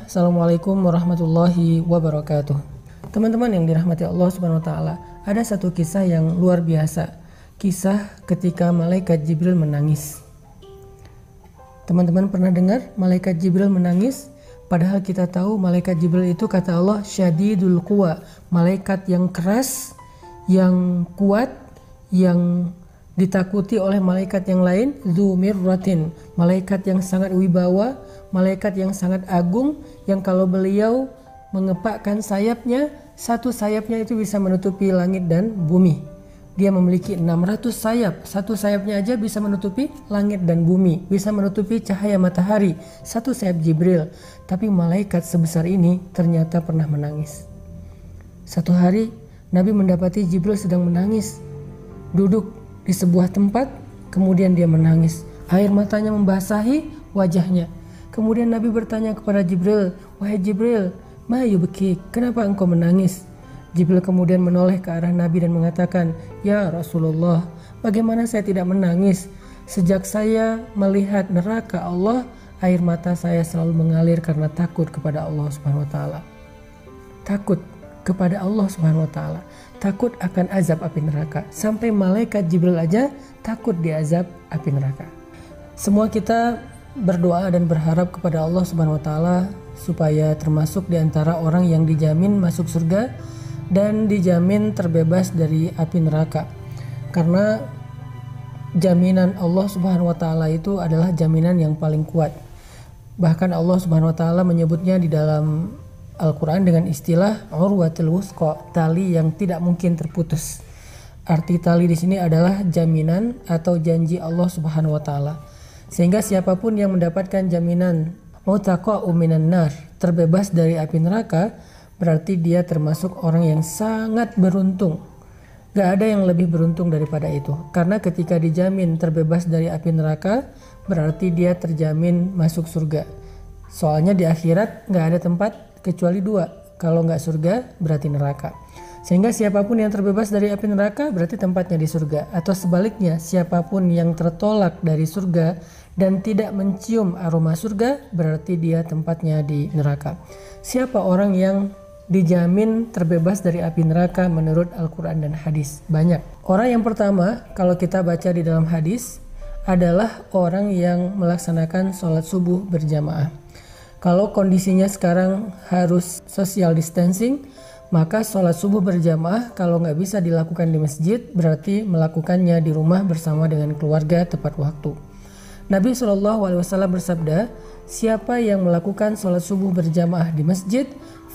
Assalamualaikum warahmatullahi wabarakatuh. Teman-teman yang dirahmati Allah Subhanahu wa taala, ada satu kisah yang luar biasa. Kisah ketika malaikat Jibril menangis. Teman-teman pernah dengar malaikat Jibril menangis? Padahal kita tahu malaikat Jibril itu kata Allah syadidul quwa, malaikat yang keras, yang kuat, yang ditakuti oleh malaikat yang lain, dzu mirratin, malaikat yang sangat wibawa, malaikat yang sangat agung, yang kalau beliau mengepakkan sayapnya, satu sayapnya itu bisa menutupi langit dan bumi. Dia memiliki 600 sayap, satu sayapnya aja bisa menutupi langit dan bumi, bisa menutupi cahaya matahari, satu sayap Jibril. Tapi malaikat sebesar ini ternyata pernah menangis. Satu hari Nabi mendapati Jibril sedang menangis, duduk di sebuah tempat, kemudian dia menangis. Air matanya membasahi wajahnya. Kemudian Nabi bertanya kepada Jibril, "Wahai Jibril, ma yubki, kenapa engkau menangis?" Jibril kemudian menoleh ke arah Nabi dan mengatakan, "Ya Rasulullah, bagaimana saya tidak menangis? Sejak saya melihat neraka Allah, air mata saya selalu mengalir karena takut kepada Allah Subhanahu wa taala." Takut kepada Allah Subhanahu wa taala, takut akan azab api neraka. Sampai malaikat Jibril aja takut diazab api neraka. Semua kita berdoa dan berharap kepada Allah Subhanahu wa taala supaya termasuk di antara orang yang dijamin masuk surga dan dijamin terbebas dari api neraka. Karena jaminan Allah Subhanahu wa taala itu adalah jaminan yang paling kuat. Bahkan Allah Subhanahu wa taala menyebutnya di dalam Al-Quran dengan istilah urwatul wusqa, tali yang tidak mungkin terputus. Arti tali di sini adalah jaminan atau janji Allah Subhanahu wa taala. Sehingga siapapun yang mendapatkan jaminan mutaqa'u minan nar, terbebas dari api neraka, berarti dia termasuk orang yang sangat beruntung. Gak ada yang lebih beruntung daripada itu. Karena ketika dijamin terbebas dari api neraka, berarti dia terjamin masuk surga. Soalnya di akhirat gak ada tempat kecuali dua, kalau nggak surga berarti neraka. Sehingga siapapun yang terbebas dari api neraka berarti tempatnya di surga. Atau sebaliknya, siapapun yang tertolak dari surga dan tidak mencium aroma surga berarti dia tempatnya di neraka. Siapa orang yang dijamin terbebas dari api neraka menurut Al-Quran dan hadis? Banyak. Orang yang pertama kalau kita baca di dalam hadis adalah orang yang melaksanakan sholat subuh berjamaah. Kalau kondisinya sekarang harus social distancing, maka sholat subuh berjamaah kalau nggak bisa dilakukan di masjid, berarti melakukannya di rumah bersama dengan keluarga tepat waktu. Nabi SAW bersabda, siapa yang melakukan sholat subuh berjamaah di masjid,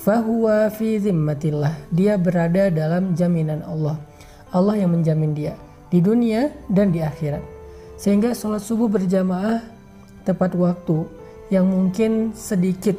fahuwa fi zimmatillah, dia berada dalam jaminan Allah. Allah yang menjamin dia di dunia dan di akhirat. Sehingga sholat subuh berjamaah tepat waktu yang mungkin sedikit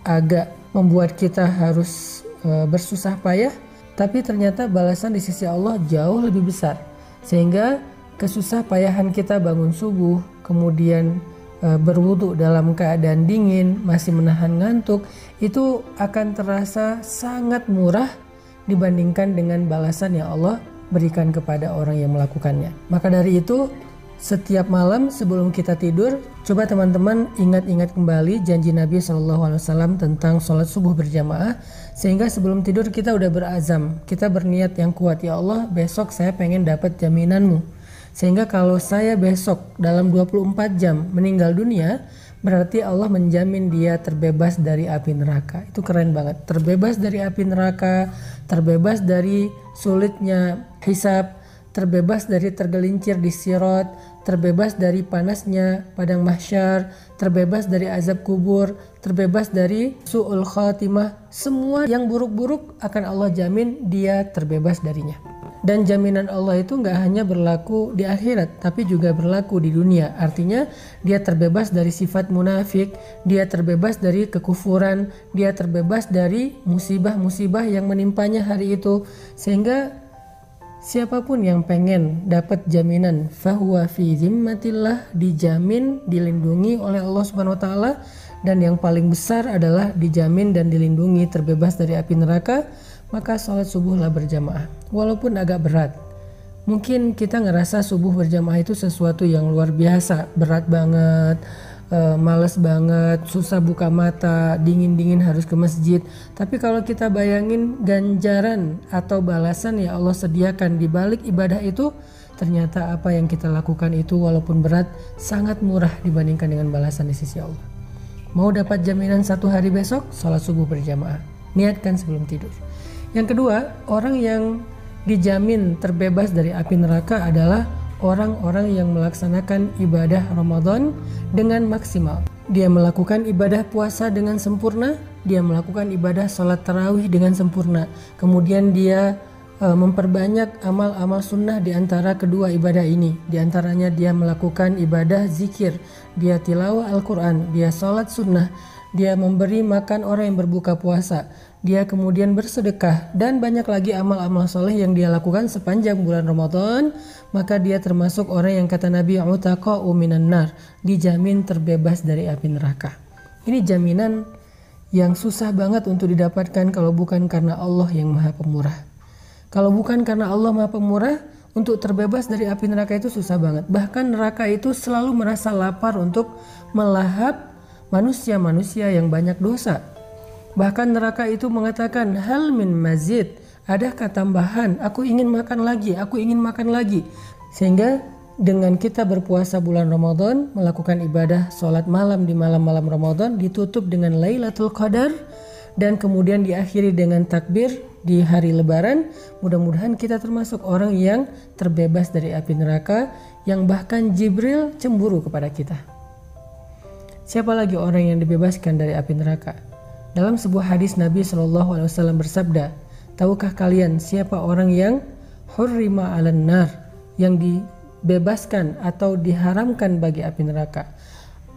agak membuat kita harus bersusah payah, tapi ternyata balasan di sisi Allah jauh lebih besar. Sehingga kesusah payahan kita bangun subuh, kemudian berwudu dalam keadaan dingin, masih menahan ngantuk, itu akan terasa sangat murah dibandingkan dengan balasan yang Allah berikan kepada orang yang melakukannya. Maka dari itu, setiap malam sebelum kita tidur, coba teman-teman ingat-ingat kembali janji Nabi SAW tentang sholat subuh berjamaah. Sehingga sebelum tidur kita udah berazam, kita berniat yang kuat, ya Allah besok saya pengen dapat jaminanmu. Sehingga kalau saya besok dalam 24 jam meninggal dunia, berarti Allah menjamin dia terbebas dari api neraka. Itu keren banget, terbebas dari api neraka, terbebas dari sulitnya hisab, terbebas dari tergelincir di sirat, terbebas dari panasnya padang mahsyar, terbebas dari azab kubur, terbebas dari su'ul khatimah. Semua yang buruk-buruk akan Allah jamin dia terbebas darinya. Dan jaminan Allah itu nggak hanya berlaku di akhirat, tapi juga berlaku di dunia. Artinya dia terbebas dari sifat munafik, dia terbebas dari kekufuran, dia terbebas dari musibah-musibah yang menimpanya hari itu. Sehingga siapapun yang pengen dapat jaminan fahuwa fi zimmatillah, dijamin, dilindungi oleh Allah Subhanahu wa taala, dan yang paling besar adalah dijamin dan dilindungi terbebas dari api neraka, maka sholat subuhlah berjamaah. Walaupun agak berat. Mungkin kita ngerasa subuh berjamaah itu sesuatu yang luar biasa, berat banget, males banget, susah buka mata, dingin-dingin harus ke masjid. Tapi kalau kita bayangin ganjaran atau balasan ya Allah sediakan di balik ibadah itu, ternyata apa yang kita lakukan itu walaupun berat sangat murah dibandingkan dengan balasan di sisi Allah. Mau dapat jaminan 1 hari besok, sholat subuh berjamaah. Niatkan sebelum tidur. Yang kedua, orang yang dijamin terbebas dari api neraka adalah orang-orang yang melaksanakan ibadah Ramadan dengan maksimal. Dia melakukan ibadah puasa dengan sempurna, dia melakukan ibadah sholat tarawih dengan sempurna. Kemudian dia memperbanyak amal-amal sunnah di antara kedua ibadah ini. Di antaranya dia melakukan ibadah zikir, dia tilawah Al-Quran, dia sholat sunnah, dia memberi makan orang yang berbuka puasa, dia kemudian bersedekah, dan banyak lagi amal-amal soleh yang dia lakukan sepanjang bulan Ramadan. Maka dia termasuk orang yang kata Nabi utaqa'u minan nar, dijamin terbebas dari api neraka. Ini jaminan yang susah banget untuk didapatkan kalau bukan karena Allah yang maha pemurah. Kalau bukan karena Allah maha pemurah, untuk terbebas dari api neraka itu susah banget. Bahkan neraka itu selalu merasa lapar untuk melahap manusia-manusia yang banyak dosa. Bahkan neraka itu mengatakan, hal min mazid, adakah tambahan? Aku ingin makan lagi, aku ingin makan lagi. Sehingga dengan kita berpuasa bulan Ramadan, melakukan ibadah sholat malam di malam-malam Ramadan, ditutup dengan Lailatul Qadar, dan kemudian diakhiri dengan takbir di hari Lebaran. Mudah-mudahan kita termasuk orang yang terbebas dari api neraka, yang bahkan Jibril cemburu kepada kita. Siapa lagi orang yang dibebaskan dari api neraka? Dalam sebuah hadis Nabi SAW bersabda, tahukah kalian siapa orang yang hurrima 'alan nar, yang dibebaskan atau diharamkan bagi api neraka?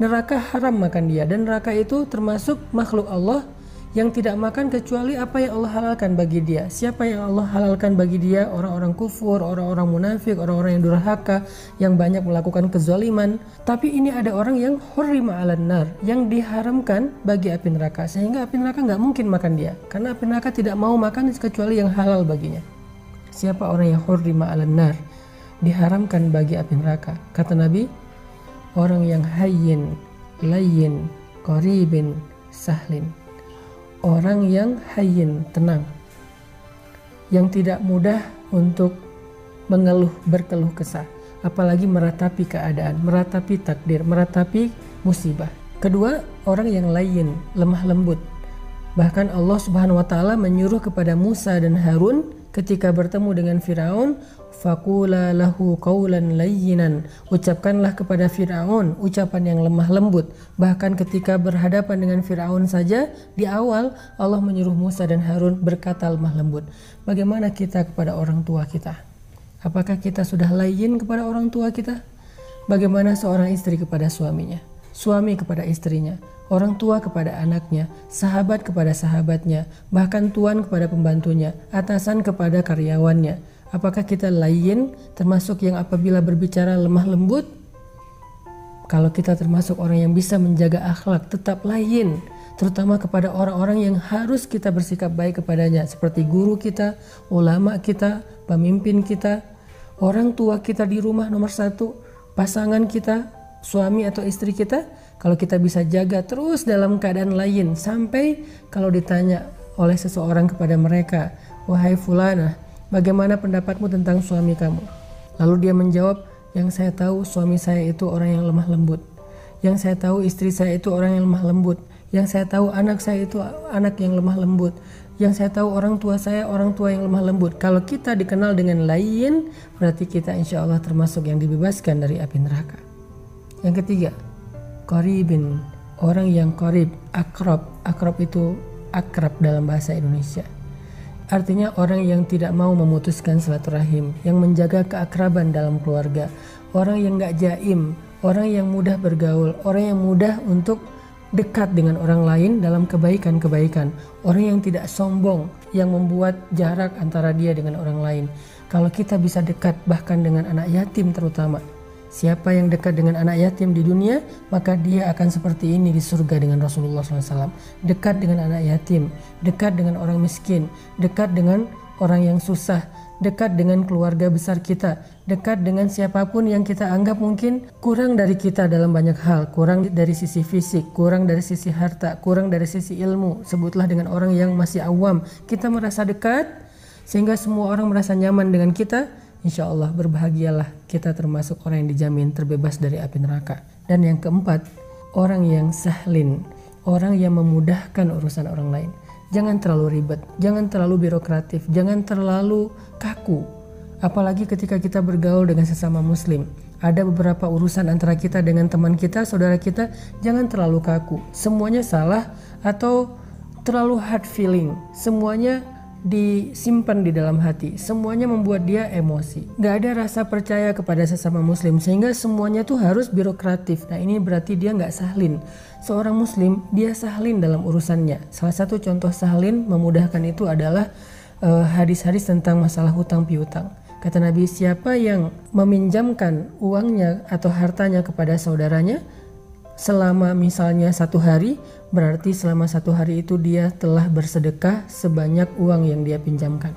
Neraka haram makan dia, dan neraka itu termasuk makhluk Allah yang tidak makan kecuali apa yang Allah halalkan bagi dia. Siapa yang Allah halalkan bagi dia? Orang-orang kufur, orang-orang munafik, orang-orang yang durhaka, yang banyak melakukan kezaliman. Tapi ini ada orang yang hurrima 'alan nar, yang diharamkan bagi api neraka, sehingga api neraka nggak mungkin makan dia, karena api neraka tidak mau makan kecuali yang halal baginya. Siapa orang yang hurrima 'alan nar, diharamkan bagi api neraka? Kata Nabi, orang yang hayyin, layyin, qaribin, sahlin. Orang yang hayyin, tenang, yang tidak mudah untuk berkeluh kesah, apalagi meratapi keadaan, meratapi takdir, meratapi musibah. Kedua, orang yang layyin, lemah lembut. Bahkan Allah Subhanahu wa taala menyuruh kepada Musa dan Harun ketika bertemu dengan Firaun, faqula lahu qawlan layyinan, ucapkanlah kepada Firaun ucapan yang lemah lembut. Bahkan ketika berhadapan dengan Firaun saja, di awal Allah menyuruh Musa dan Harun berkata lemah lembut. Bagaimana kita kepada orang tua kita? Apakah kita sudah layyin kepada orang tua kita? Bagaimana seorang istri kepada suaminya, suami kepada istrinya, orang tua kepada anaknya, sahabat kepada sahabatnya, bahkan tuan kepada pembantunya, atasan kepada karyawannya? Apakah kita layyin, termasuk yang apabila berbicara lemah lembut? Kalau kita termasuk orang yang bisa menjaga akhlak, tetap layyin, terutama kepada orang-orang yang harus kita bersikap baik kepadanya, seperti guru kita, ulama kita, pemimpin kita, orang tua kita di rumah nomor 1, pasangan kita, suami atau istri kita. Kalau kita bisa jaga terus dalam keadaan layyin, sampai kalau ditanya oleh seseorang kepada mereka, wahai fulana, bagaimana pendapatmu tentang suami kamu? Lalu dia menjawab, yang saya tahu suami saya itu orang yang lemah lembut, yang saya tahu istri saya itu orang yang lemah lembut, yang saya tahu anak saya itu anak yang lemah lembut, yang saya tahu orang tua saya orang tua yang lemah lembut. Kalau kita dikenal dengan layyin, berarti kita insya Allah termasuk yang dibebaskan dari api neraka. Yang ketiga, qaribin, orang yang qarib, akrab. Akrab itu akrab dalam bahasa Indonesia. Artinya orang yang tidak mau memutuskan silaturahim, yang menjaga keakraban dalam keluarga, orang yang gak jaim, orang yang mudah bergaul, orang yang mudah untuk dekat dengan orang lain dalam kebaikan-kebaikan, orang yang tidak sombong, yang membuat jarak antara dia dengan orang lain. Kalau kita bisa dekat bahkan dengan anak yatim terutama, siapa yang dekat dengan anak yatim di dunia, maka dia akan seperti ini di surga dengan Rasulullah SAW. Dekat dengan anak yatim, dekat dengan orang miskin, dekat dengan orang yang susah, dekat dengan keluarga besar kita, dekat dengan siapapun yang kita anggap mungkin kurang dari kita dalam banyak hal, kurang dari sisi fisik, kurang dari sisi harta, kurang dari sisi ilmu. Sebutlah dengan orang yang masih awam, kita merasa dekat sehingga semua orang merasa nyaman dengan kita. Insya Allah berbahagialah kita termasuk orang yang dijamin terbebas dari api neraka. Dan yang keempat, orang yang sahlin, orang yang memudahkan urusan orang lain. Jangan terlalu ribet, jangan terlalu birokratif, jangan terlalu kaku. Apalagi ketika kita bergaul dengan sesama muslim. Ada beberapa urusan antara kita dengan teman kita, saudara kita, jangan terlalu kaku. Semuanya salah atau terlalu hard feeling. Semuanya disimpan di dalam hati, semuanya membuat dia emosi, gak ada rasa percaya kepada sesama muslim, sehingga semuanya tuh harus birokratif. Nah ini berarti dia gak sahlin. Seorang muslim dia sahlin dalam urusannya. Salah satu contoh sahlin memudahkan itu adalah hadis-hadis tentang masalah hutang piutang. Kata Nabi, siapa yang meminjamkan uangnya atau hartanya kepada saudaranya selama misalnya 1 hari, berarti selama 1 hari itu dia telah bersedekah sebanyak uang yang dia pinjamkan.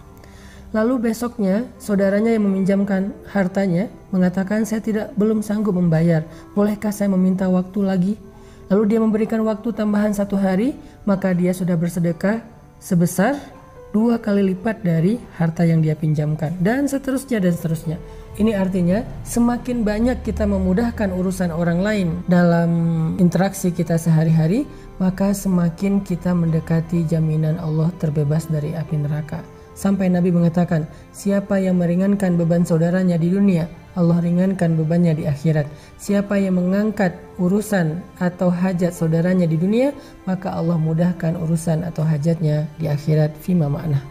Lalu besoknya saudaranya yang meminjamkan hartanya mengatakan, saya belum sanggup membayar, bolehkah saya meminta waktu lagi? Lalu dia memberikan waktu tambahan 1 hari, maka dia sudah bersedekah sebesar 2 kali lipat dari harta yang dia pinjamkan, dan seterusnya dan seterusnya. Ini artinya semakin banyak kita memudahkan urusan orang lain dalam interaksi kita sehari-hari, maka semakin kita mendekati jaminan Allah terbebas dari api neraka. Sampai Nabi mengatakan, siapa yang meringankan beban saudaranya di dunia, Allah ringankan bebannya di akhirat. Siapa yang mengangkat urusan atau hajat saudaranya di dunia, maka Allah mudahkan urusan atau hajatnya di akhirat. Fima ma'nah.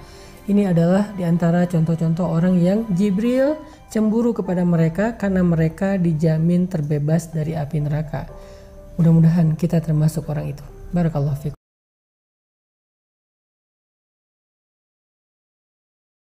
Ini adalah diantara contoh-contoh orang yang Jibril cemburu kepada mereka karena mereka dijamin terbebas dari api neraka. Mudah-mudahan kita termasuk orang itu. Barakallahu fikum.